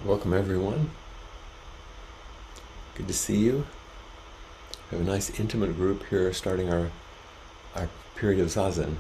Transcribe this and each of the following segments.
Welcome everyone. Good to see you. We have a nice intimate group here starting our period of Zazen.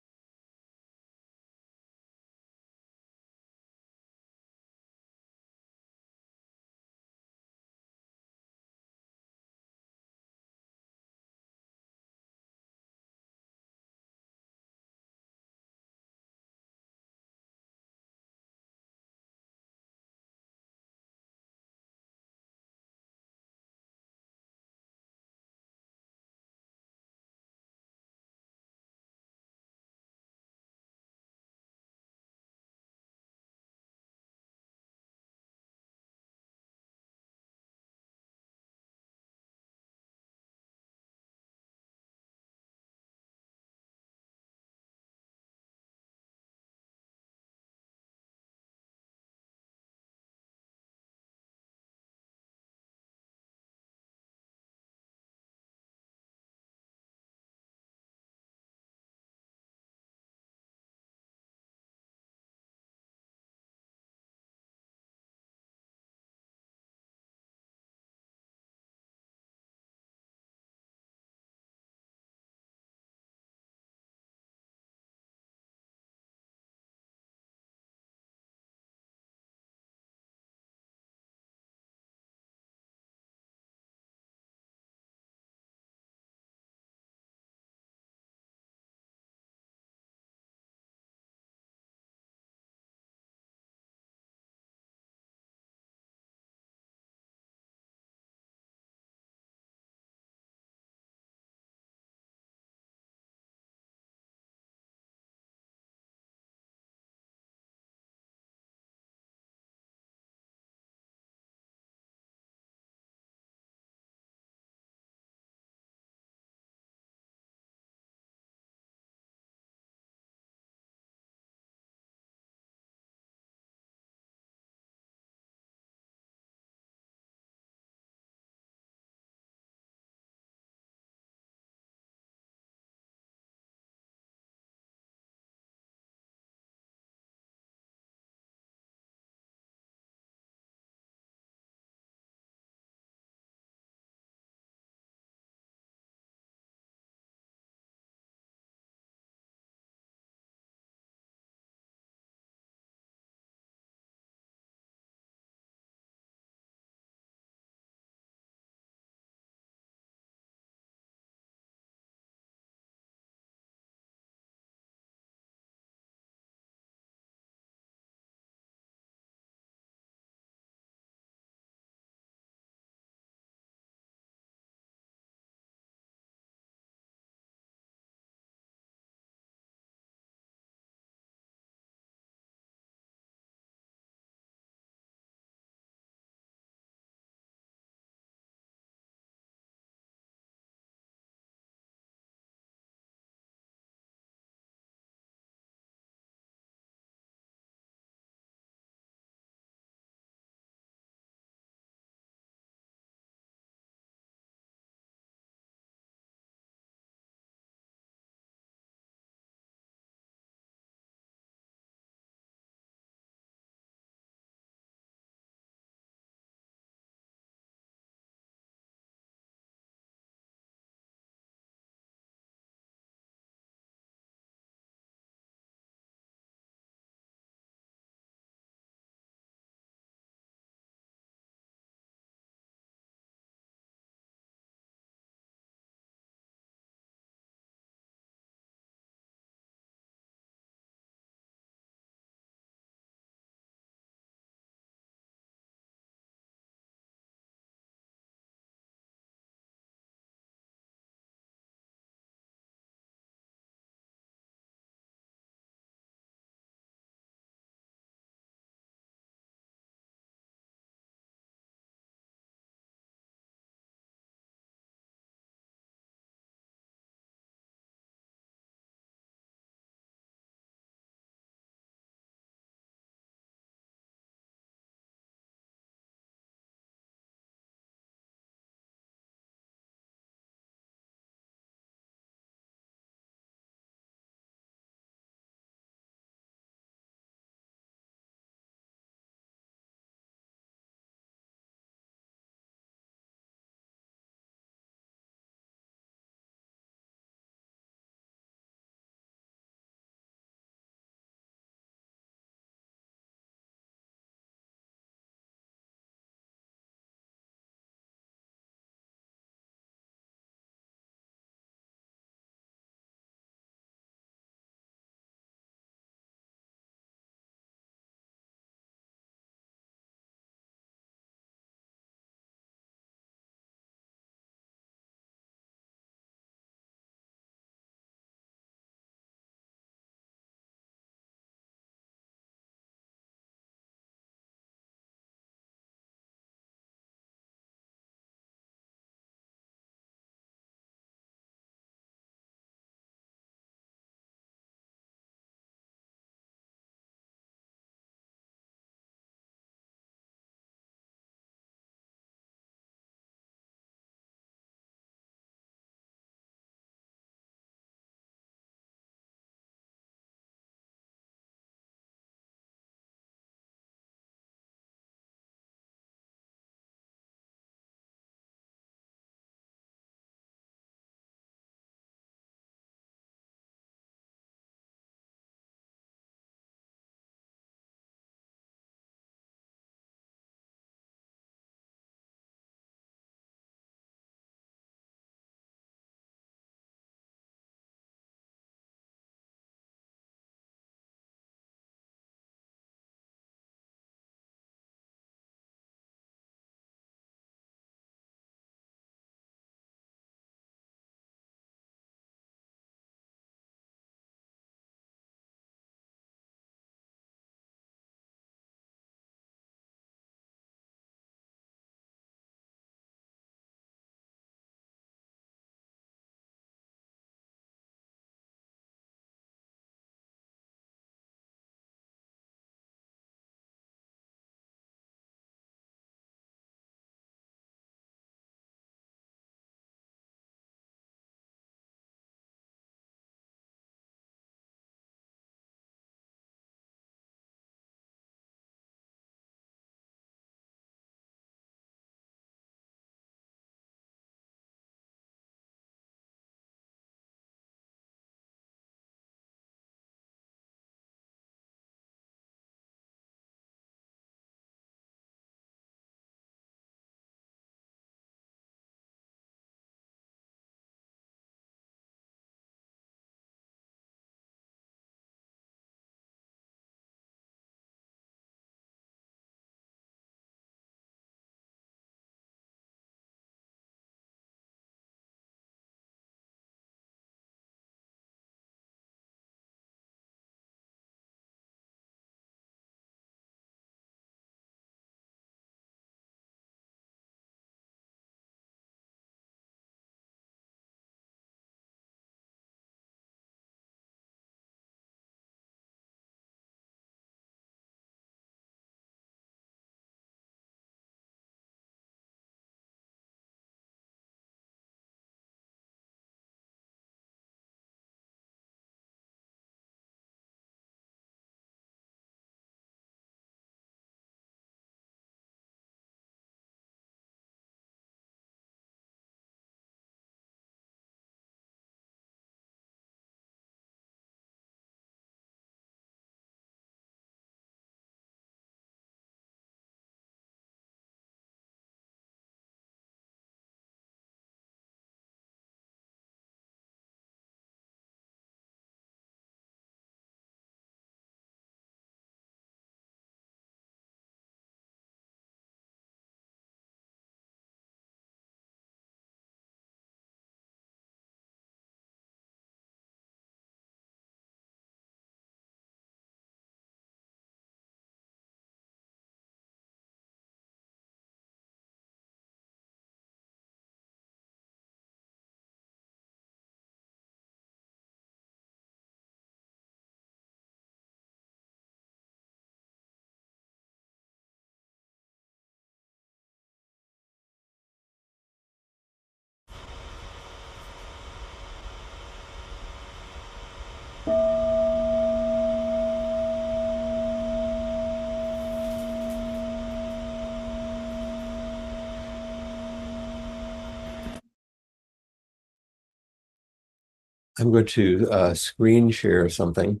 I'm going to screen share something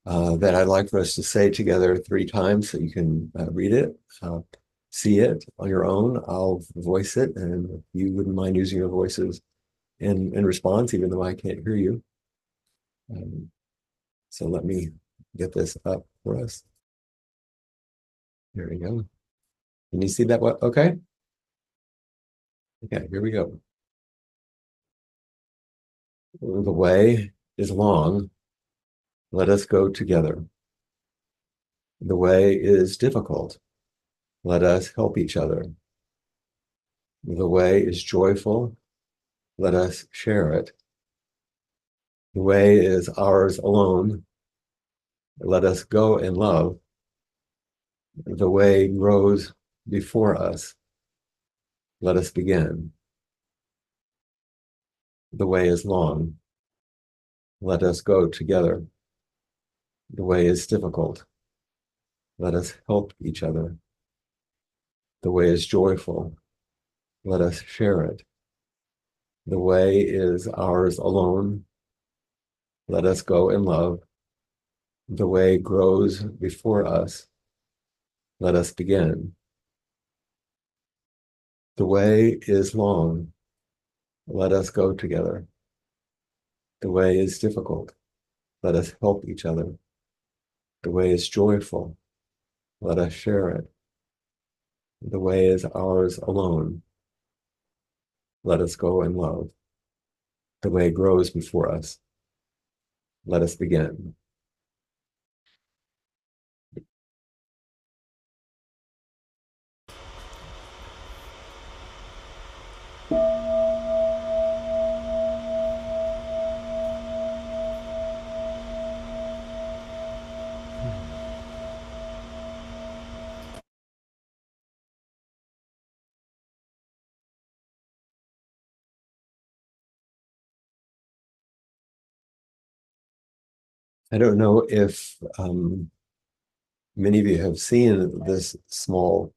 that I'd like for us to say together 3 times so you can read it, see it on your own. I'll voice it, and if you wouldn't mind using your voices in response, even though I can't hear you. Um, so let me get this up for us. There we go. Can you see that? What? Okay. Okay, here we go. The way is long. Let us go together. The way is difficult. Let us help each other. The way is joyful. Let us share it. The way is ours alone. Let us go in love. The way grows before us. Let us begin. The way is long. Let us go together. The way is difficult. Let us help each other. The way is joyful. Let us share it. The way is ours alone. Let us go in love. The way grows before us. Let us begin. The way is long. Let us go together. The way is difficult. Let us help each other. The way is joyful. Let us share it. The way is ours alone. Let us go in love. The way grows before us. Let us begin. I don't know if many of you have seen this small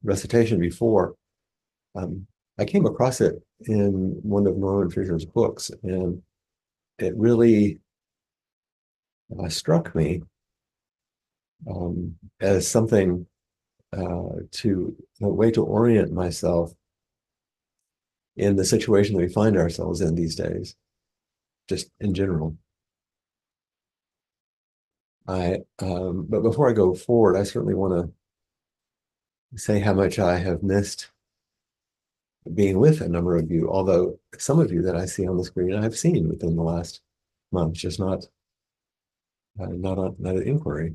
recitation before. Um, I came across it in one of Norman Fisher's books, and it really struck me as something to a way to orient myself in the situation that we find ourselves in these days, just in general. But before I go forward, I certainly want to say how much I have missed being with a number of you, although some of you that I see on the screen I have seen within the last month, just not an inquiry.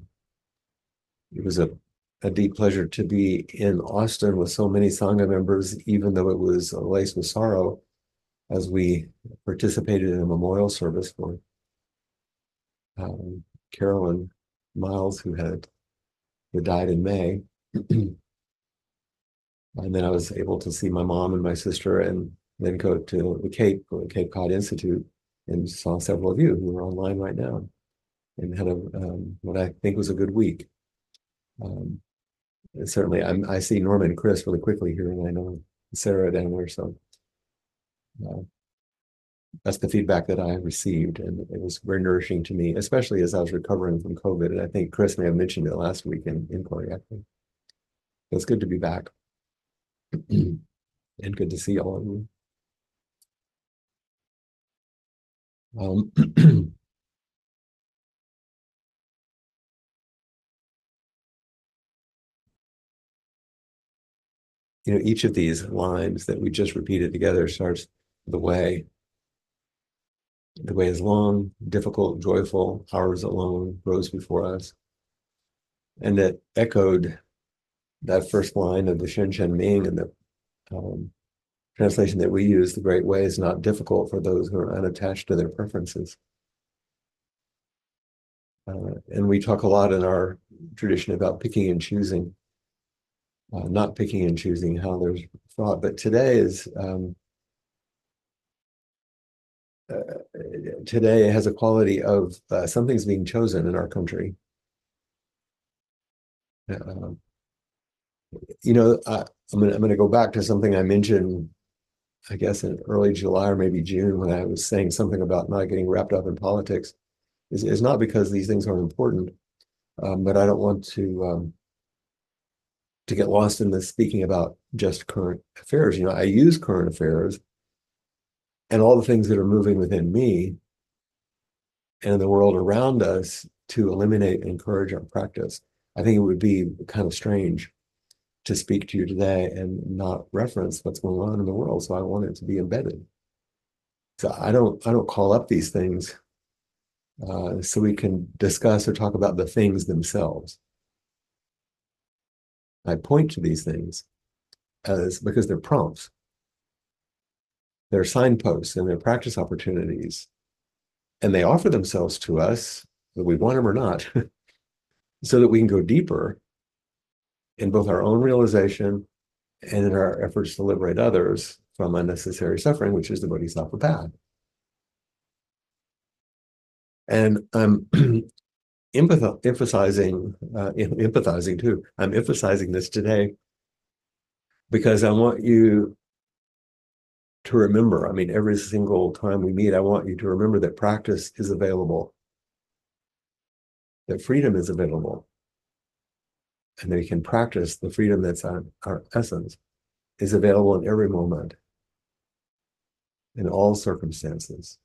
It was a deep pleasure to be in Austin with so many Sangha members, even though it was laced with sorrow, as we participated in a memorial service for Carolyn Miles, who died in May. And then I was able to see my mom and my sister, and then go to the Cape Cod Institute, and saw several of you who are online right now, and had what I think was a good week. And certainly, I see Norman and Chris really quickly here, and I know Sarah down there. So uh, that's the feedback that I received, and it was very nourishing to me, especially as I was recovering from COVID. And I think Chris may have mentioned it last week in inquiry. Actually, it's good to be back, and good to see all of you. Each of these lines that we just repeated together starts the way. The way is long, difficult, joyful, ours alone grows before us. And that echoed that first line of the Shen Shen Ming, and the translation that we use, the great way is not difficult for those who are unattached to their preferences. And we talk a lot in our tradition about picking and choosing, not picking and choosing how there's thought. But today has a quality of something's being chosen in our country. I'm going to go back to something I mentioned I guess in early July or maybe June, when I was saying something about not getting wrapped up in politics, is not because these things aren't important, but I don't want to get lost in this speaking about just current affairs. I use current affairs and all the things that are moving within me and the world around us to eliminate and encourage our practice. I think it would be kind of strange to speak to you today and not reference what's going on in the world. So I want it to be embedded. So I don't call up these things so we can discuss or talk about the things themselves. I point to these things as because they're prompts, they're signposts, and they're practice opportunities, and they offer themselves to us, whether we want them or not, so that we can go deeper in both our own realization and in our efforts to liberate others from unnecessary suffering, which is the Bodhisattva path. And I'm empathizing too. I'm emphasizing this today because I want you to remember. I mean, every single time we meet, I want you to remember that practice is available, that freedom is available, and that we can practice the freedom that's our essence is available in every moment, in all circumstances,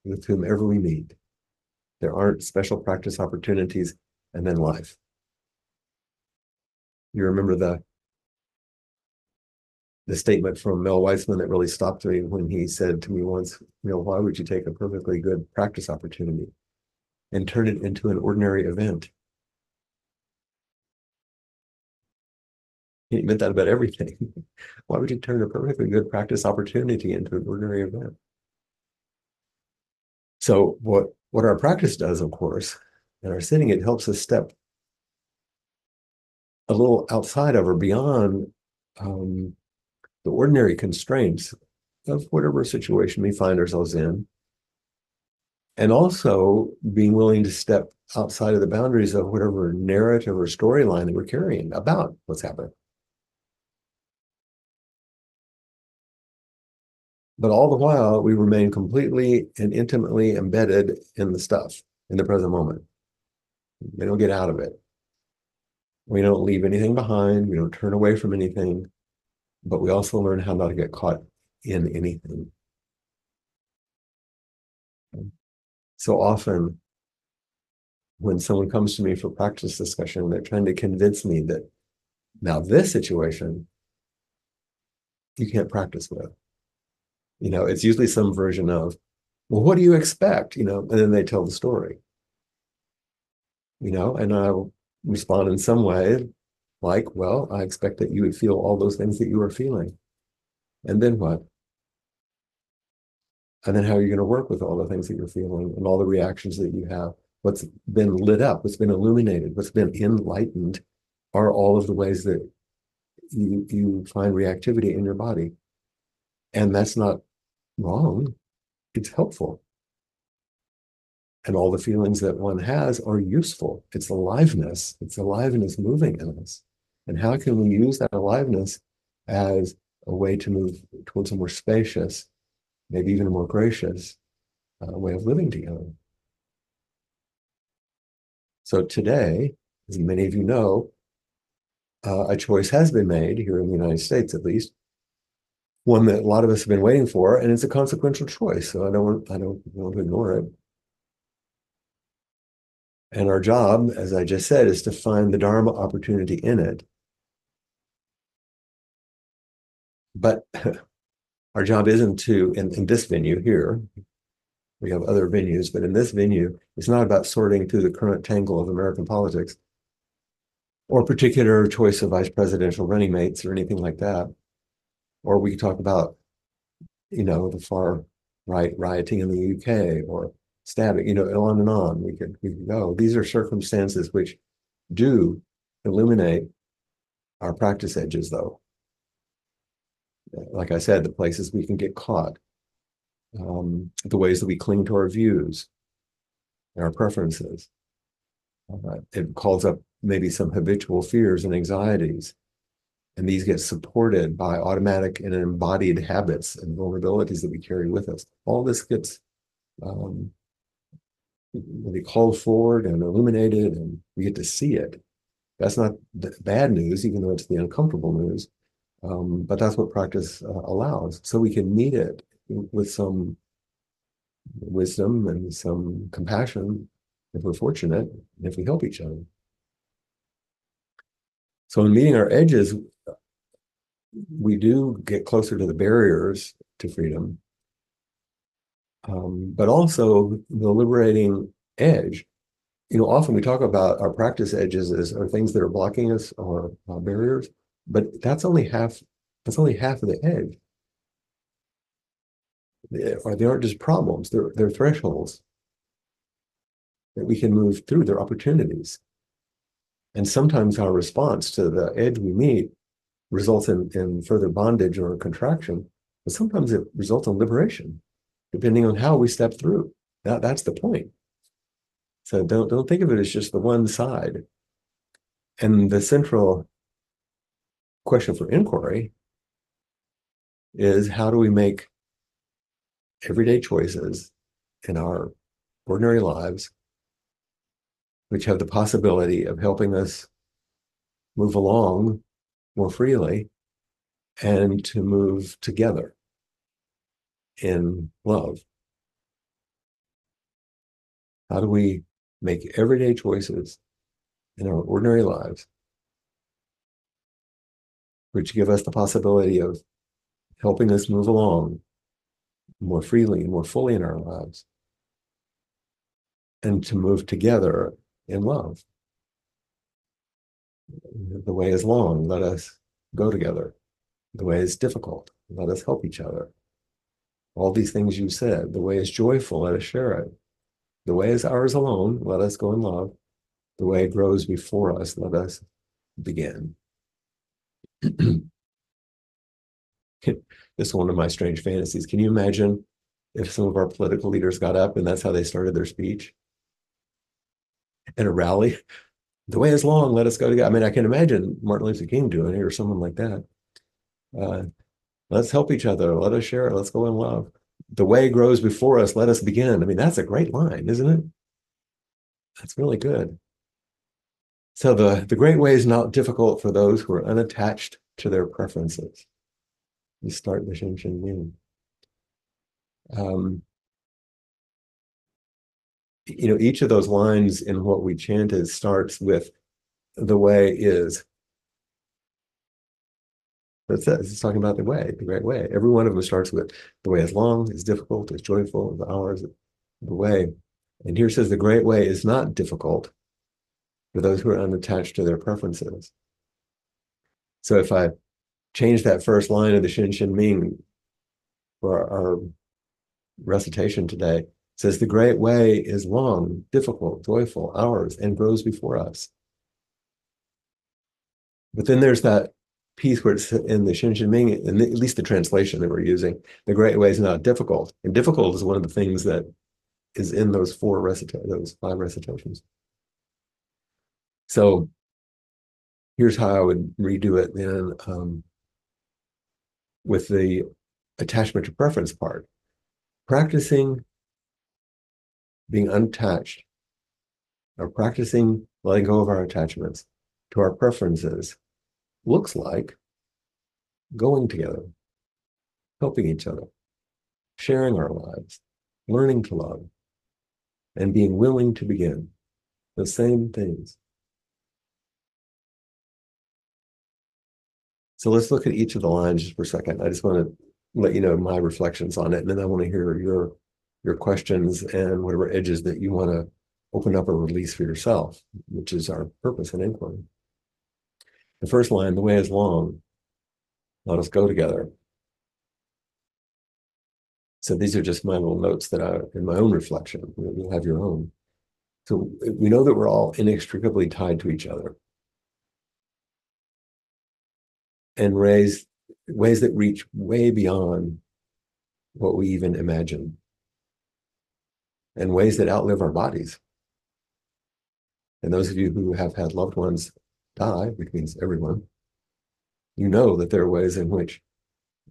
with whomever we meet. There aren't special practice opportunities and then life. You remember the statement from Mel Weissman that really stopped me when he said to me once, why would you take a perfectly good practice opportunity and turn it into an ordinary event? He meant that about everything. Why would you turn a perfectly good practice opportunity into an ordinary event? So what our practice does, of course, and our sitting, it helps us step a little outside of or beyond the ordinary constraints of whatever situation we find ourselves in, and also being willing to step outside of the boundaries of whatever narrative or storyline that we're carrying about what's happening. But all the while, we remain completely and intimately embedded in the stuff, in the present moment. We don't get out of it. We don't leave anything behind. We don't turn away from anything, but we also learn how not to get caught in anything. So often, when someone comes to me for practice discussion, they're trying to convince me that now this situation you can't practice with. It's usually some version of, well, what do you expect? And then they tell the story. And I'll respond in some way like, well, I expect that you would feel all those things that you are feeling. And then what? And then how are you going to work with all the things that you're feeling and all the reactions that you have? What's been lit up, what's been illuminated, what's been enlightened are all of the ways that you find reactivity in your body. And that's not wrong. It's helpful. And all the feelings that one has are useful. It's aliveness. It's aliveness moving in us. And how can we use that aliveness as a way to move towards a more spacious, maybe even a more gracious way of living together? So today, as many of you know, a choice has been made here in the United States, at least, one that a lot of us have been waiting for, and it's a consequential choice. So I don't want to ignore it. And our job, as I just said, is to find the Dharma opportunity in it. But our job isn't to, in this venue here, we have other venues, but in this venue, it's not about sorting through the current tangle of American politics or particular choice of vice presidential running mates or anything like that. Or we could talk about, the far right rioting in the UK or stabbing, on and on. We could go. These are circumstances which do illuminate our practice edges, though. Like I said, the places we can get caught, the ways that we cling to our views, our preferences. It calls up maybe some habitual fears and anxieties And these get supported by automatic and embodied habits and vulnerabilities that we carry with us. All this gets really called forward and illuminated, and we get to see it. That's not the bad news, even though it's the uncomfortable news. But that's what practice allows. So we can meet it with some wisdom and some compassion if we're fortunate, and if we help each other. So in meeting our edges, we do get closer to the barriers to freedom, but also the liberating edge. Often we talk about our practice edges as are things that are blocking us or barriers, but that's only half. That's only half of the edge. They aren't just problems; they're thresholds that we can move through. They're opportunities, and sometimes our response to the edge we meet results in further bondage or contraction, but sometimes it results in liberation, depending on how we step through. That's the point. So don't think of it as just the one side. And the central question for inquiry is, how do we make everyday choices in our ordinary lives which have the possibility of helping us move along more freely and to move together in love? How do we make everyday choices in our ordinary lives which give us the possibility of helping us move along more freely and more fully in our lives, and to move together in love? The way is long, let us go together. The way is difficult, let us help each other. All these things you said. The way is joyful, let us share it. The way is ours alone, let us go in love. The way grows before us, let us begin. This is one of my strange fantasies. Can you imagine if some of our political leaders got up and that's how they started their speech at a rally? The way is long, let us go together. I mean, I can imagine Martin Luther King doing it or someone like that. Let's help each other. Let us share it. Let's go in love. The way grows before us. Let us begin. I mean, that's a great line, isn't it? That's really good. So the great way is not difficult for those who are unattached to their preferences. You start the Shin Shin Yin. Each of those lines in what we chanted starts with the way is. That's it. It's talking about the way, the great way. Every one of them starts with the way is long, is difficult, is joyful, the hours, the way. And here says the great way is not difficult for those who are unattached to their preferences. So if I change that first line of the Shin Shin Ming for our recitation today, it says the great way is long, difficult, joyful, ours, and grows before us. But then there's that piece where it's in the Shin Shin Ming, and at least the translation that we're using, the great way is not difficult. And difficult is one of the things that is in those those 5 recitations. So here's how I would redo it then, with the attachment to preference part. Practicing being unattached, or practicing letting go of our attachments to our preferences, looks like going together, helping each other, sharing our lives, learning to love, and being willing to begin. The same things. So let's look at each of the lines just for a second. I just want to let you know my reflections on it, and then I want to hear your questions and whatever edges that you want to open up or release for yourself, which is our purpose in inquiry. The first line, the way is long, let us go together. So these are just my little notes that are in my own reflection. You'll have your own. So we know that we're all inextricably tied to each other, and ways that reach way beyond what we even imagine, and ways that outlive our bodies. And those of you who have had loved ones die, which means everyone, You know that there are ways in which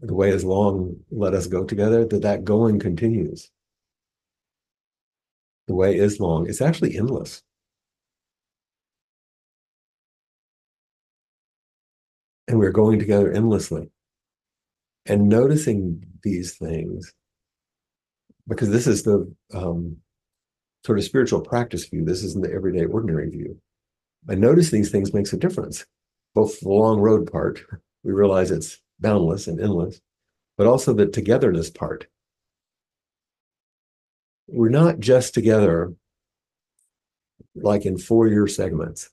the way is long, let us go together, that going continues. The way is long. It's actually endless. And we're going together endlessly. And noticing these things, because this is the sort of spiritual practice view, this isn't the everyday ordinary view. And noticing these things makes a difference. Both the long road part, we realize it's boundless and endless, but also the togetherness part. We're not just together like in 4-year segments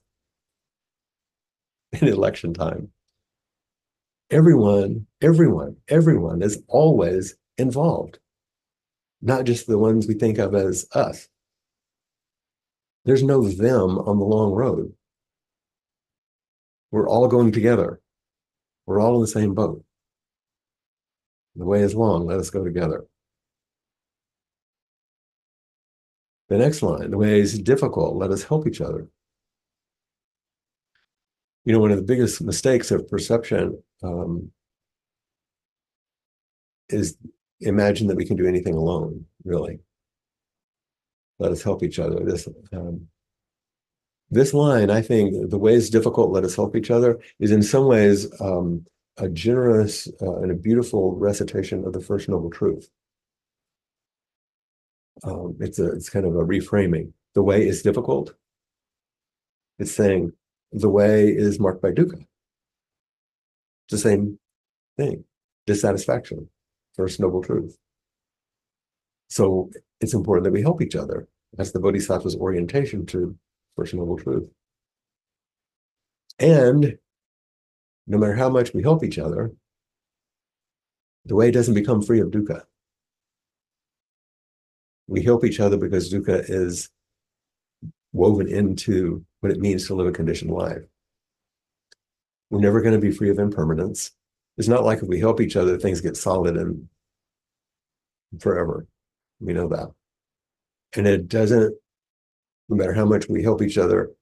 in election time. Everyone is always involved, not just the ones we think of as us. There's no them on the long road. We're all going together. We're all in the same boat. The way is long, let us go together. The next line, the way is difficult, let us help each other. One of the biggest mistakes of perception is imagine that we can do anything alone, really. Let us help each other. This line, I think, the way is difficult, let us help each other, is in some ways a generous and a beautiful recitation of the First Noble Truth. It's kind of a reframing. The way is difficult. It's saying the way is marked by dukkha. It's the same thing, dissatisfaction, First Noble Truth. So it's important that we help each other. That's the Bodhisattva's orientation to First Noble Truth. And no matter how much we help each other, the way doesn't become free of dukkha. We help each other because dukkha is woven into what it means to live a conditioned life. We're never going to be free of impermanence. It's not like if we help each other, things get solid and forever. We know that. And it doesn't, no matter how much we help each other,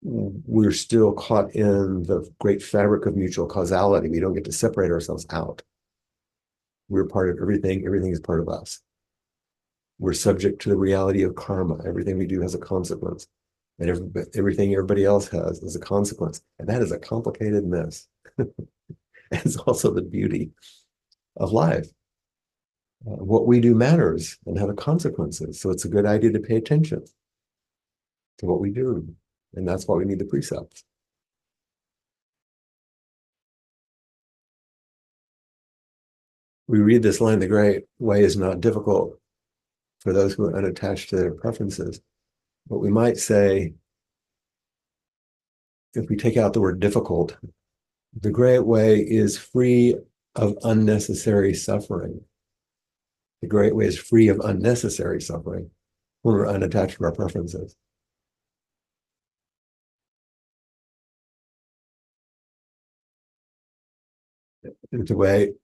we're still caught in the great fabric of mutual causality. We don't get to separate ourselves out. We're part of everything. Everything is part of us. We're subject to the reality of karma. Everything we do has a consequence. And everything everybody else has is a consequence. And that is a complicated mess. It's also the beauty of life. What we do matters and have consequences. So it's a good idea to pay attention to what we do. And that's why we need the precepts. We read this line, the great way is not difficult for those who are unattached to their preferences. But we might say, if we take out the word difficult, the great way is free of unnecessary suffering. The great way is free of unnecessary suffering when we're unattached to our preferences. The way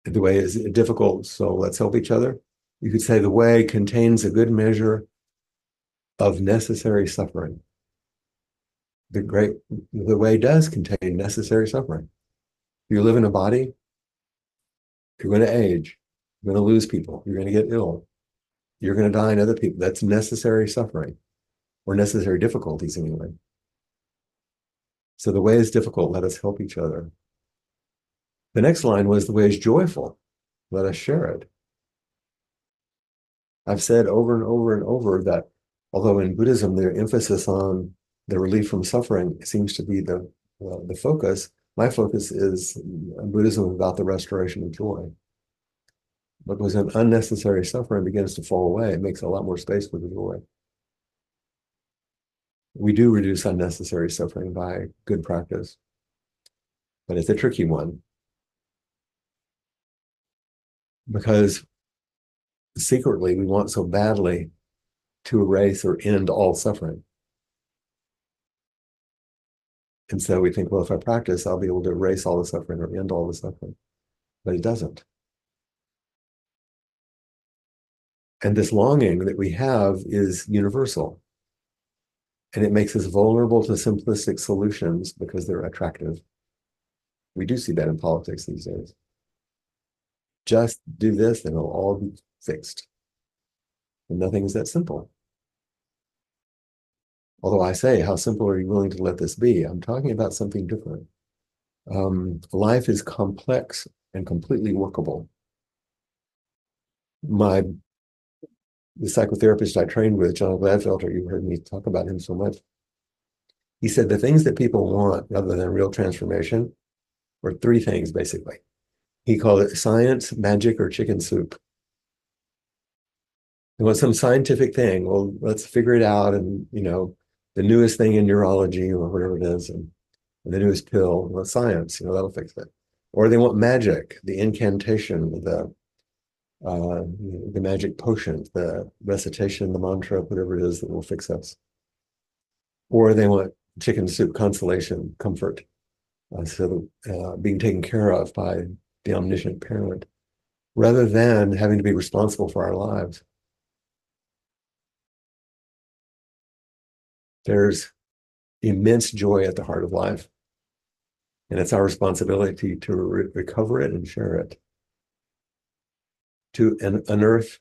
the way is difficult, so let's help each other. You could say the way contains a good measure of necessary suffering. The way does contain necessary suffering. If you live in a body, you're going to age, you're going to lose people, you're going to get ill, you're going to die and other people. That's necessary suffering, or necessary difficulties anyway. So the way is difficult, let us help each other. The next line was the way is joyful, let us share it. I've said over and over and over that although in Buddhism their emphasis on the relief from suffering seems to be the focus, my focus is Buddhism about the restoration of joy. Because when unnecessary suffering begins to fall away, it makes a lot more space for the joy. We do reduce unnecessary suffering by good practice, but it's a tricky one. Because secretly we want so badly to erase or end all suffering. And so we think, well, if I practice, I'll be able to erase all the suffering or end all the suffering. But it doesn't. And this longing that we have is universal. And it makes us vulnerable to simplistic solutions because they're attractive. We do see that in politics these days. Just do this and it'll all be fixed. And nothing is that simple. Although I say, how simple are you willing to let this be? I'm talking about something different. Life is complex and completely workable. The psychotherapist I trained with, John Gladfelter, you heard me talk about him so much. He said the things that people want rather than real transformation are three things, basically. He called it science, magic, or chicken soup. They want some scientific thing. Well, let's figure it out. And, the newest thing in neurology or whatever it is, and the newest pill, well, science, that'll fix it. Or they want magic, the incantation, the magic potion, the recitation, the mantra, whatever it is that will fix us. Or they want chicken soup, consolation, comfort, being taken care of by the omniscient parent, rather than having to be responsible for our lives. There's immense joy at the heart of life, and it's our responsibility to recover it and share it, to unearth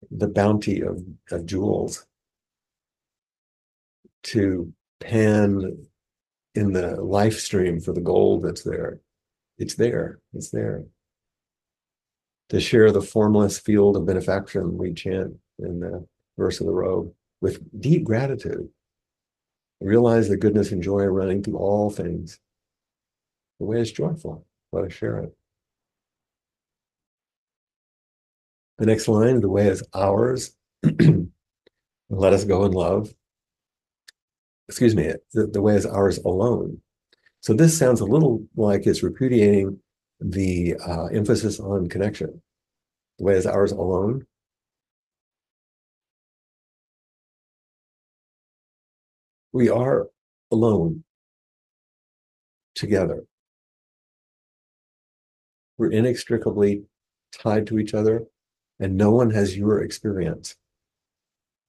the bounty of jewels, to pan in the life stream for the gold that's there. It's there. It's there. To share the formless field of benefaction we chant in the verse of the robe with deep gratitude. Realize the goodness and joy running through all things. The way is joyful. Let us share it. The next line, the way is ours. Let us go in love. Excuse me, the way is ours alone. So this sounds a little like it's repudiating the emphasis on connection. The way is ours alone. We are alone together. We're inextricably tied to each other, and no one has your experience,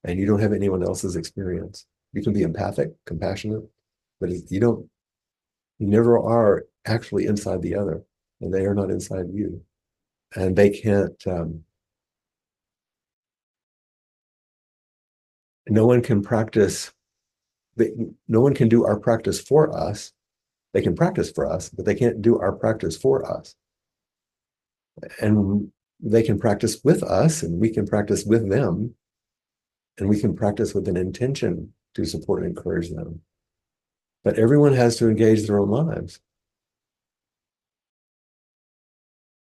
and you don't have anyone else's experience. You can be empathic, compassionate, but you never are actually inside the other, and they are not inside you. And they can't, no one can practice, no one can do our practice for us. They can practice for us, but they can't do our practice for us. And they can practice with us, and we can practice with them, and we can practice with an intention to support and encourage them. But everyone has to engage their own lives.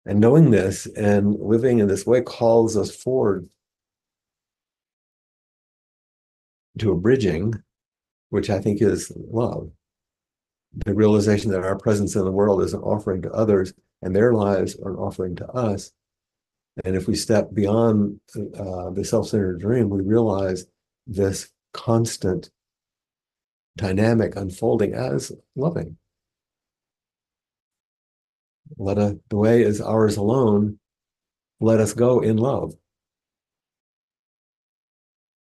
And knowing this and living in this way calls us forward to a bridging, which I think is love. The realization that our presence in the world is an offering to others, and their lives are an offering to us. And if we step beyond the self-centered dream, we realize this constant dynamic unfolding as loving. The way is ours alone. Let us go in love.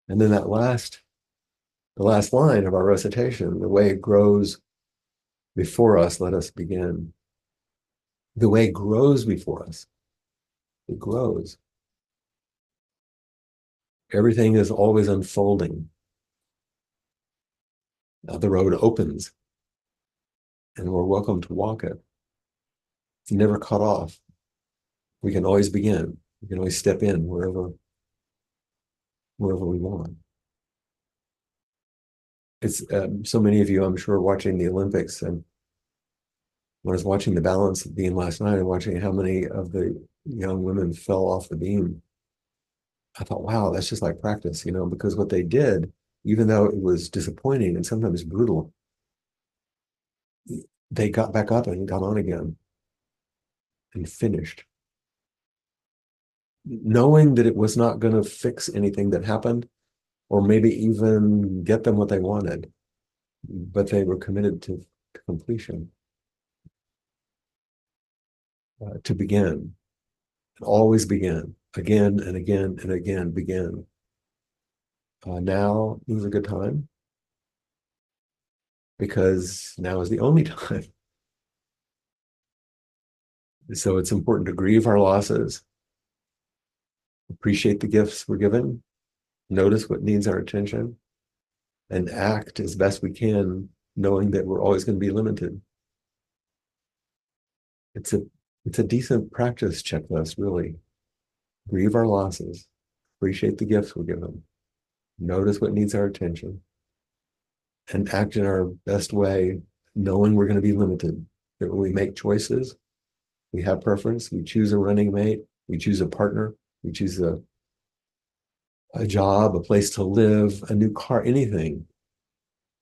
And then the last line of our recitation, the way grows before us, let us begin. The way grows before us. It grows. Everything is always unfolding. The road opens, and we're welcome to walk it. It's never cut off. We can always begin. We can always step in wherever we want. It's so many of you, I'm sure, watching the Olympics, and when I was watching the balance beam last night and watching how many of the young women fell off the beam, I thought, wow, that's just like practice, because what they did, even though it was disappointing and sometimes brutal, they got back up and got on again and finished, knowing that it was not going to fix anything that happened or maybe even get them what they wanted, but they were committed to completion, to begin, and always begin, again and again and again, begin. Now is a good time. because now is the only time. So it's important to grieve our losses, appreciate the gifts we're given, notice what needs our attention, and act as best we can, knowing that we're always going to be limited. It's a it's a decent practice checklist, really. Grieve our losses, appreciate the gifts we're given, notice what needs our attention, and act in our best way, knowing we're going to be limited. That when we make choices, we have preference, we choose a running mate, we choose a partner, we choose a job, a place to live, a new car, anything,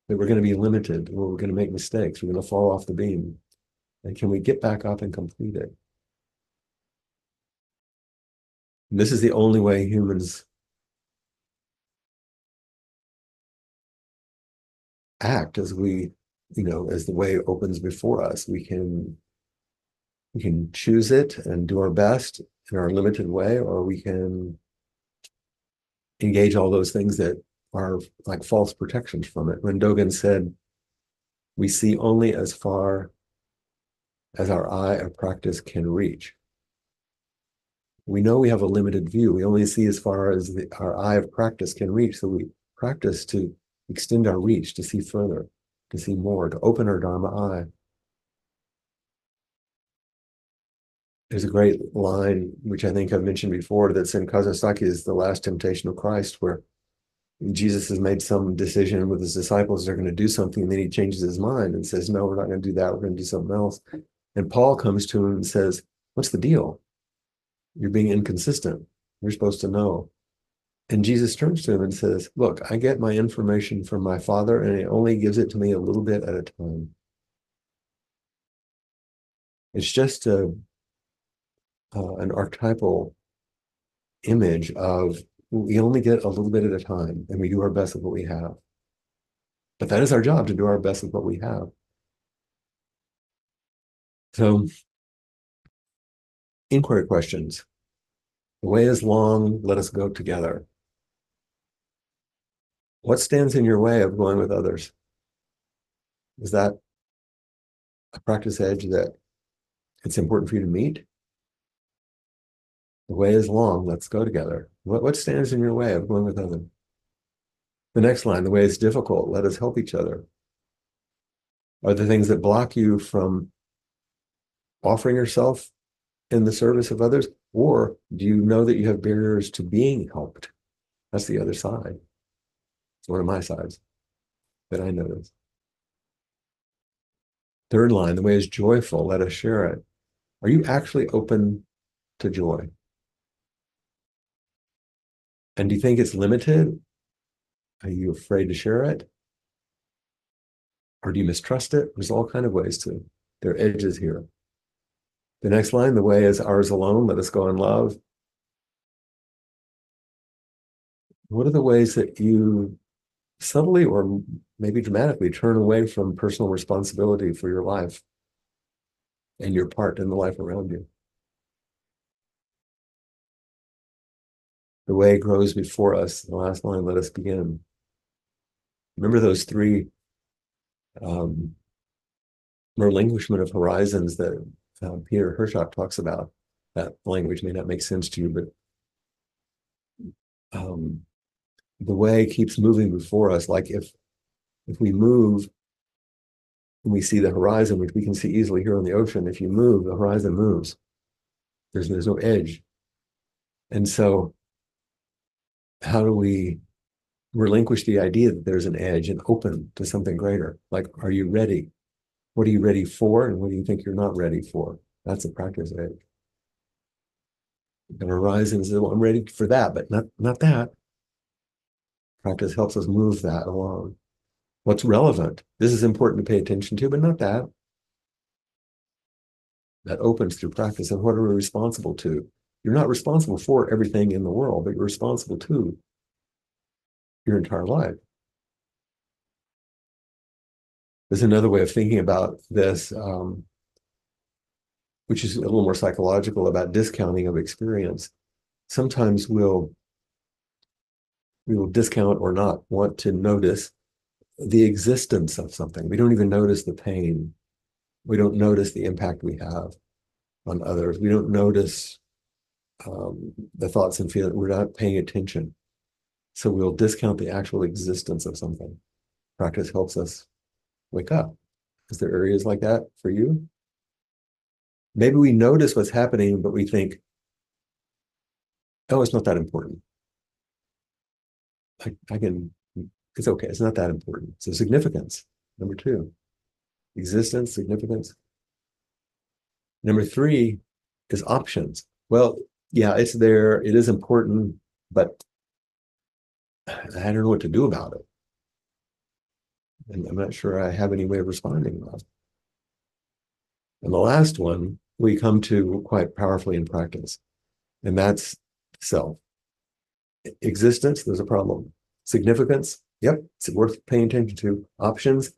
that we're going to be limited, or we're going to make mistakes, we're going to fall off the beam. And can we get back up and complete it? And this is the only way humans act, as as the way opens before us. We can choose it and do our best in our limited way, or we can engage all those things that are like false protections from it. When Dogen said, we see only as far as our eye of practice can reach. We know we have a limited view. We only see as far as our eye of practice can reach. So we practice to extend our reach, to see further, to see more, to open our Dharma eye. There's a great line, which I think I've mentioned before, that's in Kazasaki's The Last Temptation of Christ, where Jesus has made some decision with his disciples, they're going to do something, and then he changes his mind and says, no, we're not going to do that, we're going to do something else. And Paul comes to him and says, what's the deal? You're being inconsistent. You're supposed to know. And Jesus turns to him and says, look, I get my information from my Father, and he only gives it to me a little bit at a time. It's just an archetypal image of we only get a little bit at a time, and we do our best with what we have. But that is our job, to do our best with what we have. So, inquiry questions. The way is long, let us go together. What stands in your way of going with others? Is that a practice edge that it's important for you to meet? The way is long, let's go together. What stands in your way of going with others? The next line, the way is difficult, let us help each other. Are there things that block you from offering yourself in the service of others? Or do you know that you have barriers to being helped? That's the other side. It's one of my sides that I notice. Third line, the way is joyful, let us share it. Are you actually open to joy? And do you think it's limited? Are you afraid to share it? Or do you mistrust it? There's all kinds of ways to, there are edges here. The next line, the way is ours alone, let us go in love. What are the ways that you subtly or maybe dramatically turn away from personal responsibility for your life and your part in the life around you? The way grows before us. The last line, let us begin. Remember those three relinquishment of horizons that Peter Hershock talks about. That language may not make sense to you, but the way keeps moving before us. Like if we move and we see the horizon, which we can see easily here on the ocean, if you move, the horizon moves. There's no edge. And so how do we relinquish the idea that there's an edge and open to something greater? Like, are you ready? What are you ready for? And what do you think you're not ready for? That's a practice edge. The horizon says, well, I'm ready for that, but not that. Practice helps us move that along. What's relevant? This is important to pay attention to, but not that. That opens through practice. And what are we responsible to? You're not responsible for everything in the world, but you're responsible to your entire life. There's another way of thinking about this, which is a little more psychological, about discounting of experience. Sometimes we will discount or not want to notice the existence of something. We don't even notice the pain. We don't notice the impact we have on others. We don't notice the thoughts and feelings. We're not paying attention. So we'll discount the actual existence of something. Practice helps us wake up. Is there areas like that for you? Maybe we notice what's happening, but we think, oh, it's not that important. I can, it's okay. It's not that important. So significance, number two, existence, significance. Number three is options. Well, yeah, it's there. It is important, but I don't know what to do about it. And I'm not sure I have any way of responding to that. And the last one we come to quite powerfully in practice, and that's self. Existence, there's a problem. Significance, yep, it's worth paying attention to. Options,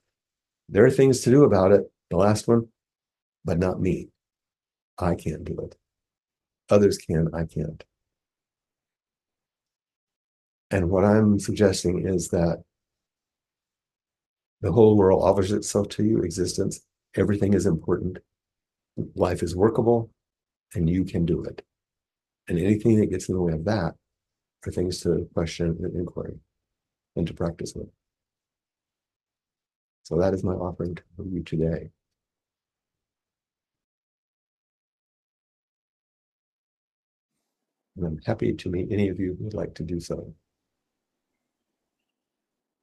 there are things to do about it. The last one, but not me. I can't do it. Others can, I can't. And what I'm suggesting is that the whole world offers itself to you, existence. Everything is important. Life is workable, and you can do it. And anything that gets in the way of that are things to question and inquiry and to practice with. So that is my offering to you today. And I'm happy to meet any of you who would like to do so.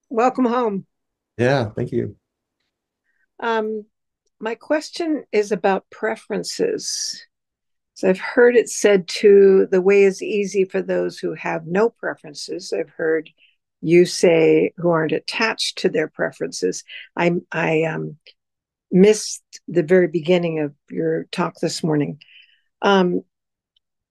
Welcome home. Yeah, thank you. My question is about preferences. So I've heard it said too, the way is easy for those who have no preferences. I've heard you say who aren't attached to their preferences. I missed the very beginning of your talk this morning. Um,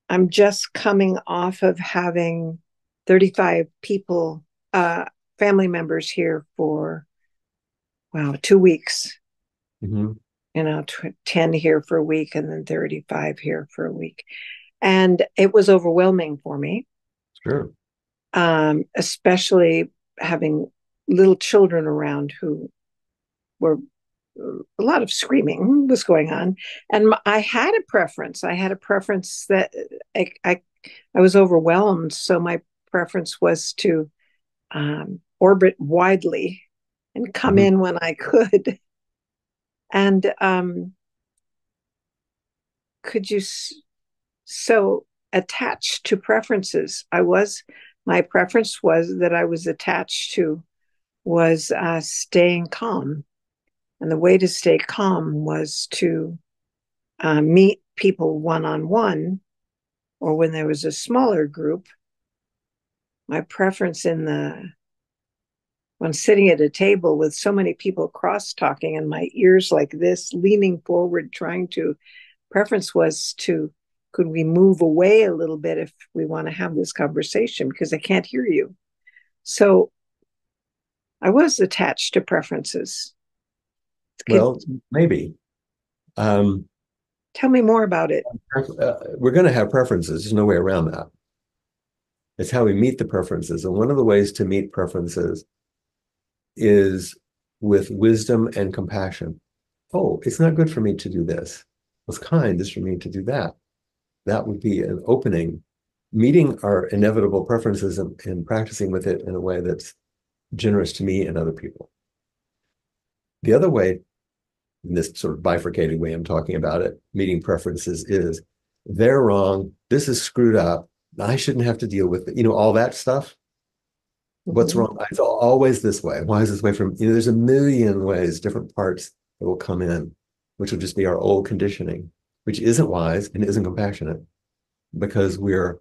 I'm just coming off of having 35 people, family members here for, wow, 2 weeks. Mm-hmm. 10 here for a week and then 35 here for a week. And it was overwhelming for me, Sure. especially having little children around who were a lot of screaming was going on. And I had a preference. I had a preference that I was overwhelmed. So my preference was to orbit widely and come Mm-hmm. in when I could. And could you so attached to preferences? My preference was that I was attached to was staying calm, and the way to stay calm was to meet people one on one, or when there was a smaller group. My preference in the when sitting at a table with so many people cross talking and my ears like this, leaning forward, trying to preference was to could we move away a little bit if we want to have this conversation because I can't hear you. So I was attached to preferences. Could Well, maybe. Um, tell me more about it. we're going to have preferences. There's no way around that. It's how we meet the preferences. And one of the ways to meet preferences is with wisdom and compassion. Oh, it's not good for me to do this. What's kind is for me to do that. That would be an opening, meeting our inevitable preferences and practicing with it in a way that's generous to me and other people. The other way, in this sort of bifurcated way I'm talking about it, meeting preferences is they're wrong. This is screwed up. I shouldn't have to deal with it. All that stuff. What's Mm-hmm. wrong? It's always this way. Why is this way from, there's a million ways, different parts that will come in, which will just be our old conditioning, which isn't wise and isn't compassionate because we're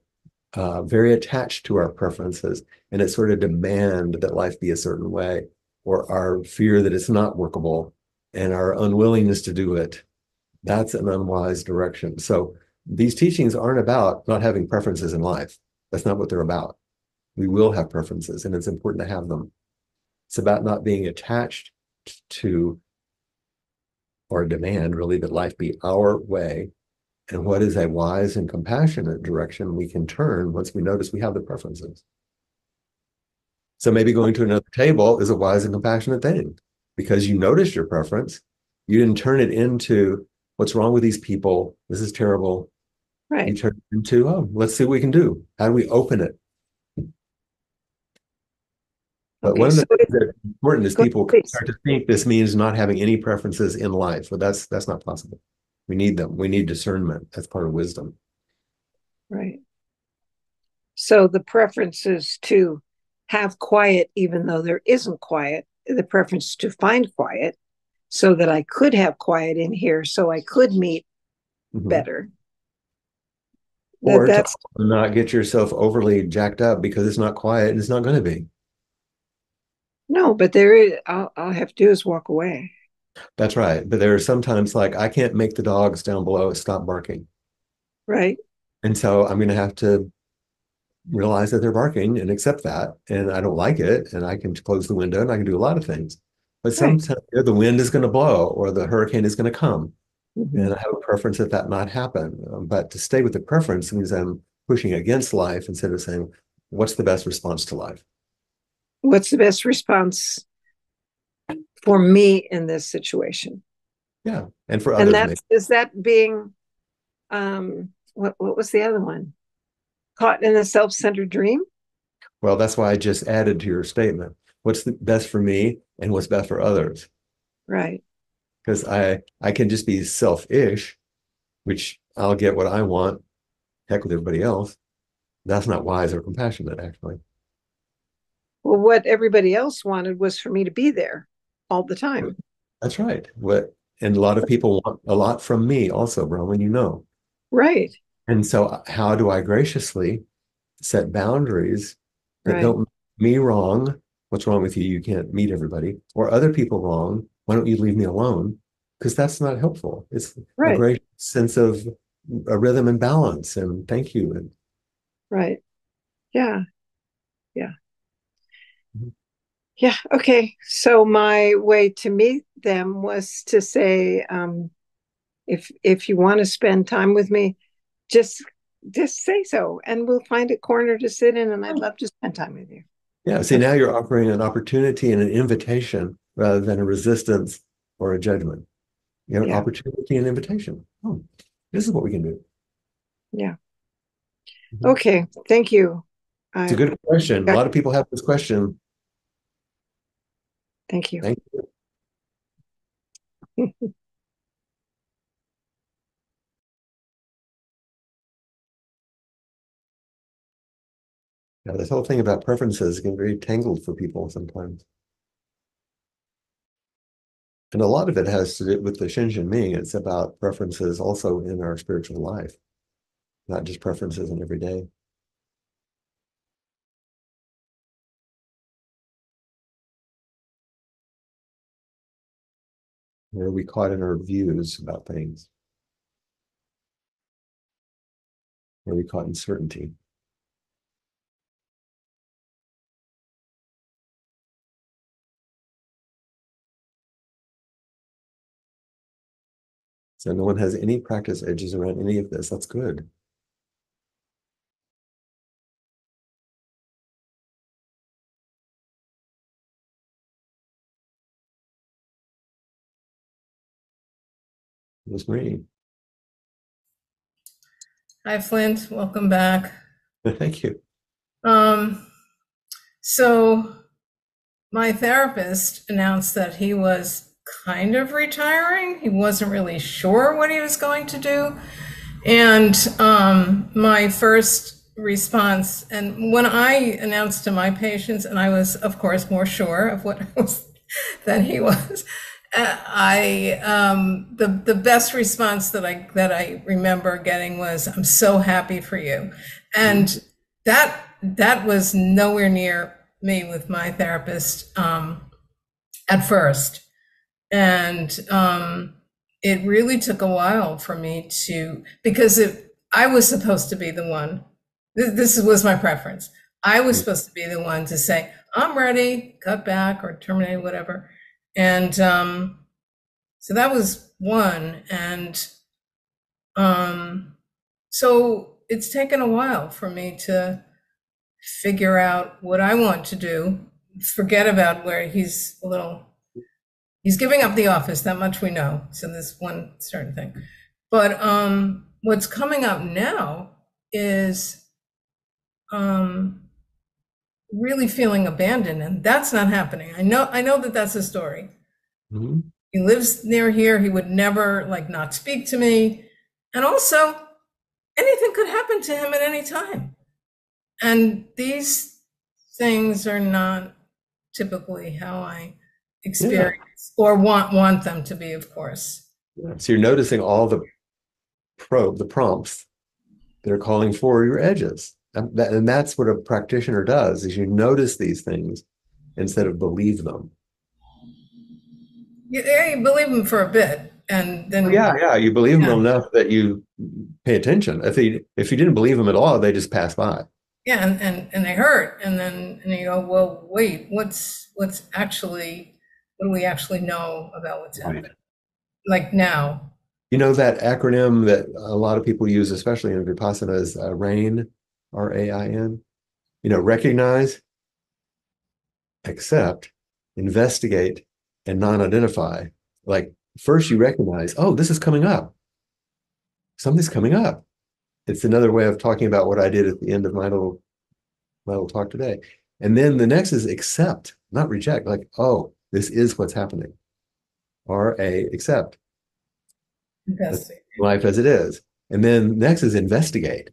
very attached to our preferences and it's sort of demand that life be a certain way or our fear that it's not workable and our unwillingness to do it. That's an unwise direction. So these teachings aren't about not having preferences in life. That's not what they're about. We will have preferences and it's important to have them. It's about not being attached to or demand really that life be our way. And what is a wise and compassionate direction we can turn once we notice we have the preferences. So maybe going to another table is a wise and compassionate thing because you noticed your preference. You didn't turn it into what's wrong with these people. This is terrible. You Right. turn it into, oh, let's see what we can do. How do we open it? But Okay. one of the So things that's important is go people ahead, please. start to think this means not having any preferences in life. Well, that's not possible. We need them. We need discernment. That's part of wisdom. Right. So the preference is to have quiet, even though there isn't quiet, the preference to find quiet so that I could have quiet in here so I could meet Mhm. better. Or to That's not get yourself overly jacked up because it's not quiet and it's not going to be. no, but there is, all I have to do is walk away. That's right. But there are sometimes like I can't make the dogs down below stop barking. Right. And so I'm going to have to realize that they're barking and accept that. And I don't like it. And I can close the window and I can do a lot of things. But Right. sometimes the wind is going to blow or the hurricane is going to come. Mm-hmm. And I have a preference that that not happen. But to stay with the preference means I'm pushing against life instead of saying, what's the best response to life? What's the best response for me in this situation? Yeah. And for And others, maybe. that's, is that being, what was the other one? Caught in a self centered dream? Well, that's why I just added to your statement. What's the best for me and what's best for others? Right. Because I can just be selfish, which I'll get what I want, heck with everybody else. That's not wise or compassionate, actually. Well, what everybody else wanted was for me to be there all the time. That's right. What and a lot of people want a lot from me also, Roman, you know. Right. And so how do I graciously set boundaries that Right. don't make me wrong? What's wrong with you? You can't meet everybody, or other people wrong. Why don't you leave me alone? Because that's not helpful. It's a Right. great sense of a rhythm and balance. And thank you. And Right. Yeah. Yeah. Yeah. Okay. So my way to meet them was to say, if you want to spend time with me, just just say so, and we'll find a corner to sit in, and I'd love to spend time with you. yeah, see, Okay. now you're offering an opportunity and an invitation rather than a resistance or a judgment. You have an Yeah. opportunity and invitation. Oh, this is what we can do. Yeah. Mhm. Okay. Thank you. It's a I good question. A got. lot of people have this question. Thank you. Thank you. Now, this whole thing about preferences can be very tangled for people sometimes. And a lot of it has to do with the Shinjin Ming. It's about preferences also in our spiritual life, not just preferences in every day. Where are we caught in our views about things? Where are we caught in certainty? So no one has any practice edges around any of this. That's good. It was me. Hi, Flint. Welcome back. Thank you. Um, so my therapist announced that he was kind of retiring. He wasn't really sure what he was going to do. And my first response, and when I announced to my patients, and I was, of course, more sure of what I was than he was, the best response that I remember getting was, "I'm so happy for you," and that was nowhere near me with my therapist at first, and it really took a while for me to because I was supposed to be the one. This was my preference. I was supposed to be the one to say, "I'm ready, cut back or terminate, whatever," and so that was one, and um, so it's taken a while for me to figure out what I want to do forget about where he's a little, he's giving up the office, that much we know. So this one certain thing. But what's coming up now is really feeling abandoned, and that's not happening. I know that that's a story. Mhm. He lives near here. He would never like not speak to me. And also, anything could happen to him at any time. And these things are not typically how I Yeah. experience or want them to be, of course. Yeah. So you're noticing all the prompts that are calling for your edges. And that's what a practitioner does is you notice these things instead of believe them. Yeah, you believe him for a bit, and then Yeah, yeah, you believe them yeah, enough that you pay attention. If you didn't believe them at all, they just pass by. yeah, and they hurt, and then and you go, well, wait, what's actually, what do we actually know about what's Right. happening? Like now, You know that acronym that a lot of people use, especially in Vipassana, is RAIN, RAIN. You know, recognize, accept, investigate, and non-identify. Like first you recognize, oh, this is coming up. Something's coming up. It's another way of talking about what I did at the end of my little talk today. And then the next is accept, not reject. Like, oh, this is what's happening. RA, accept. That's investigate. life as it is. And then next is investigate,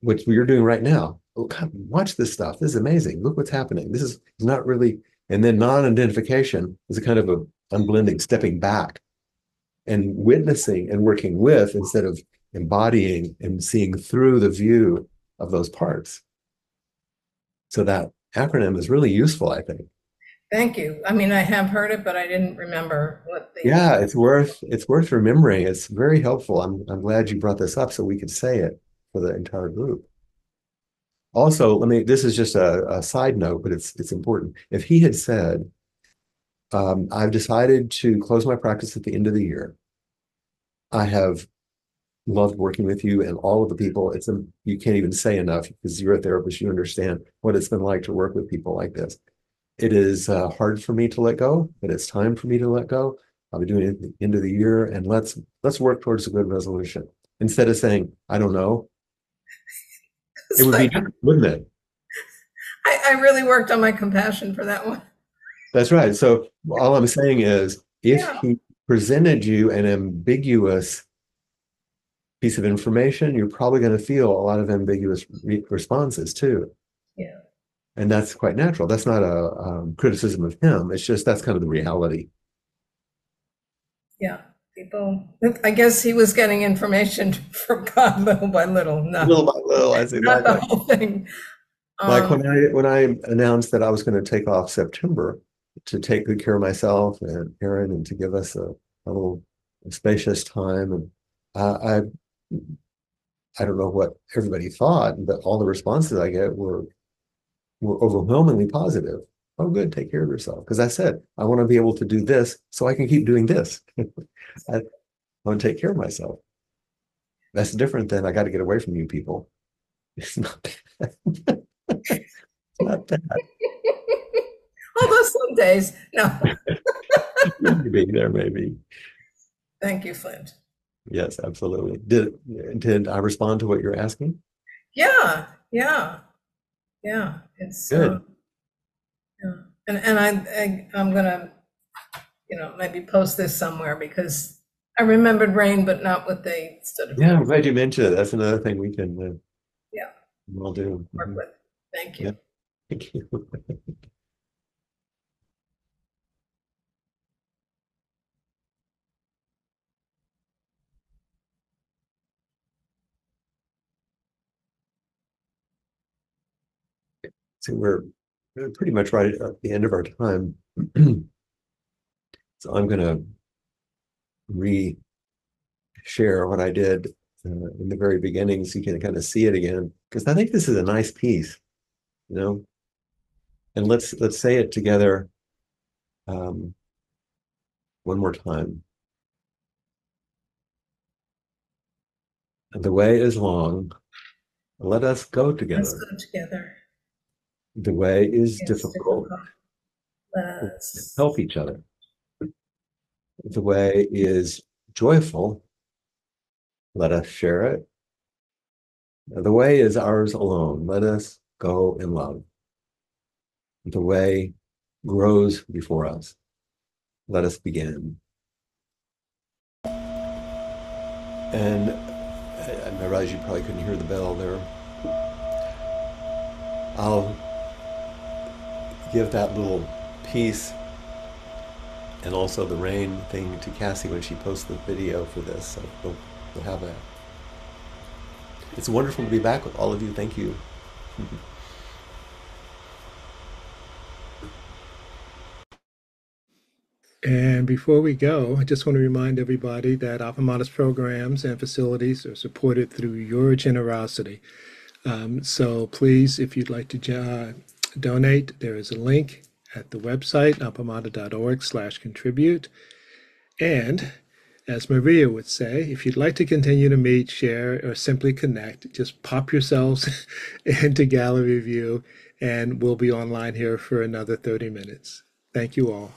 which we're doing right now. Oh, God, watch this stuff. This is amazing. Look what's happening. This is not really. And then non-identification is a kind of a unblending, stepping back and witnessing and working with instead of embodying and seeing through the view of those parts. So that acronym is really useful, I think. Thank you. I mean, I have heard it, but I didn't remember what the. Yeah, it's worth remembering. It's very helpful. I'm glad you brought this up so we could say it for the entire group. Also, this is just a side note, but it's important. If he had said, I've decided to close my practice at the end of the year. I have loved working with you and all of the people. You can't even say enough because you're a therapist. You understand what it's been like to work with people like this. It is hard for me to let go, but it's time for me to let go. I'll be doing it at the end of the year, and let's work towards a good resolution. Instead of saying, I don't know, it It's would be like different, wouldn't it? I really worked on my compassion for that one. That's right. So all I'm saying is, if Yeah, he presented you an ambiguous piece of information, you're probably going to feel a lot of ambiguous responses too. yeah, And that's quite natural. That's not a criticism of him. It's just that's kind of the reality. yeah. People, I guess he was getting information from God little by little, Little by little, that's not the exactly. whole thing. Like Um, when I announced that I was going to take off September to take good care of myself and Aaron and to give us a little spacious time. And I I don't know what everybody thought, but all the responses I get were overwhelmingly positive. Oh, good, take care of yourself. Because I said, I want to be able to do this so I can keep doing this. I want to take care of myself. That's different than I got to get away from you people. It's not that. It's not that. although some days, no. Maybe there may be. Thank you, Flint. Yes, absolutely. Did I respond to what you're asking? Yeah, yeah, yeah. It's Good. yeah. And I'm gonna, maybe post this somewhere because I remembered rain, but not what they stood Yeah, for. I'm glad you mentioned it. That's another thing we can Yeah, we'll do. work with. Thank Yeah, you. thank you. So we're pretty much right at the end of our time. So I'm going to re-share what I did in the very beginning so you can kind of see it again. Because I think this is a nice piece, you know, and let's say it together um, one more time. The way is long. Let us go Let's together. go together. The way is It's difficult. difficult. Let's help each other. The way is joyful. Let us share it. The way is ours alone. Let us go in love. The way grows before us. Let us begin. And I realize you probably couldn't hear the bell there. I'll give that little piece and also the rain thing to Cassie when she posts the video for this. So we'll have that. It's wonderful to be back with all of you. Thank you. And before we go, I just want to remind everybody that Alpha Modest programs and facilities are supported through your generosity. So please, if you'd like to donate, there is a link at the website, alphamata.org/contribute. And as Maria would say, if you'd like to continue to meet, share, or simply connect, just pop yourselves into gallery view, and we'll be online here for another 30 minutes. Thank you all.